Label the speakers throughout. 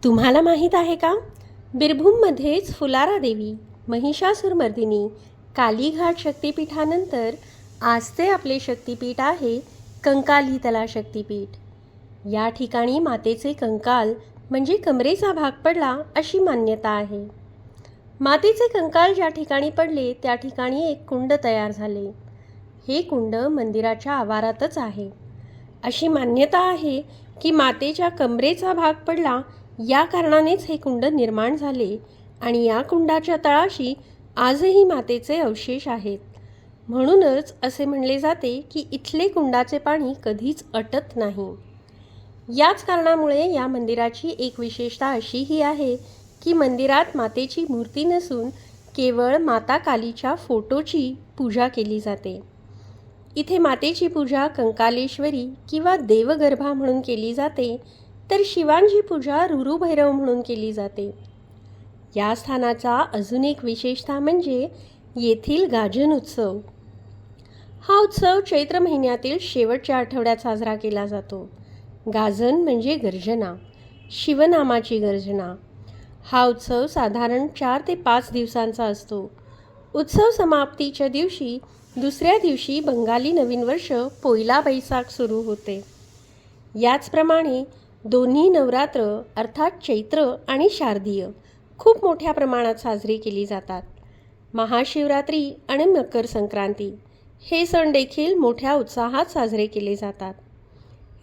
Speaker 1: तुम्हाला माहीत आहे का, बीरभूममध्येच फुलारा देवी, महिषासुरमर्दिनी, कालीघाट शक्तिपीठानंतर आजचे आपले शक्तिपीठ आहे कंकालीतला शक्तिपीठ. या ठिकाणी मातेचे कंकाल म्हणजे कमरेचा भाग पडला अशी मान्यता आहे. मातेचे कंकाल ज्या ठिकाणी पडले त्या ठिकाणी एक कुंड तयार झाले. हे कुंड मंदिराच्या आवारातच आहे. अशी मान्यता आहे की मातेच्या कमरेचा भाग पडला या कारणानेच हे कुंड निर्माण झाले आणि या कुंडाच्या तळाशी आजही मातेचे अवशेष आहेत. म्हणूनच असे म्हणले जाते की इथले कुंडाचे पाणी कधीच अटत नाही. याच कारणामुळे या मंदिराची एक विशेषता अशीही आहे की मंदिरात मातेची मूर्ती नसून केवळ माता कालीच्या फोटोची पूजा केली जाते. इथे मातेची पूजा कंकालेश्वरी किंवा देवगर्भा म्हणून केली जाते, तर शिवांची पूजा रुरुभैरव म्हणून केली जाते. या स्थानाचा अजून एक विशेषता म्हणजे येथील गाजन उत्सव. हा उत्सव चैत्र महिन्यातील शेवटच्या आठवड्यात साजरा केला जातो. गाजन म्हणजे गर्जना, शिवनामाची गर्जना. हा उत्सव साधारण 4 ते 5 दिवसांचा असतो. उत्सव समाप्तीच्या दिवशी दुसऱ्या दिवशी बंगाली नवीन वर्ष पोयला बैसाख सुरू होते. याचप्रमाणे दोन्ही नवरात्र अर्थात चैत्र आणि शारदीय खूप मोठ्या प्रमाणात साजरी केली जातात. महाशिवरात्री आणि मकर संक्रांती हे सण देखील मोठ्या उत्साहात साजरे केले जातात.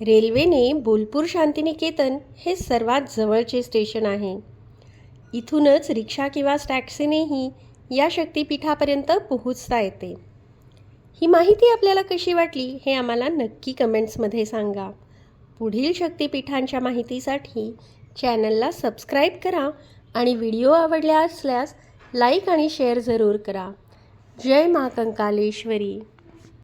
Speaker 1: रेल्वेने बोलपूर शांतिनिकेतन हे सर्वात जवळचे स्टेशन आहे. इथूनच रिक्षा किंवा टॅक्सीनेही या शक्तिपीठापर्यंत पोहोचता येते. ही माहिती आपल्याला कशी वाटली हे आम्हाला नक्की कमेंट्समध्ये सांगा. पुढील शक्तिपीठांच्या माहितीसाठी चॅनलला सबस्क्राईब करा आणि व्हिडिओ आवडला असल्यास लाईक आणि शेअर जरूर करा. जय मा कंकालेश्वरी.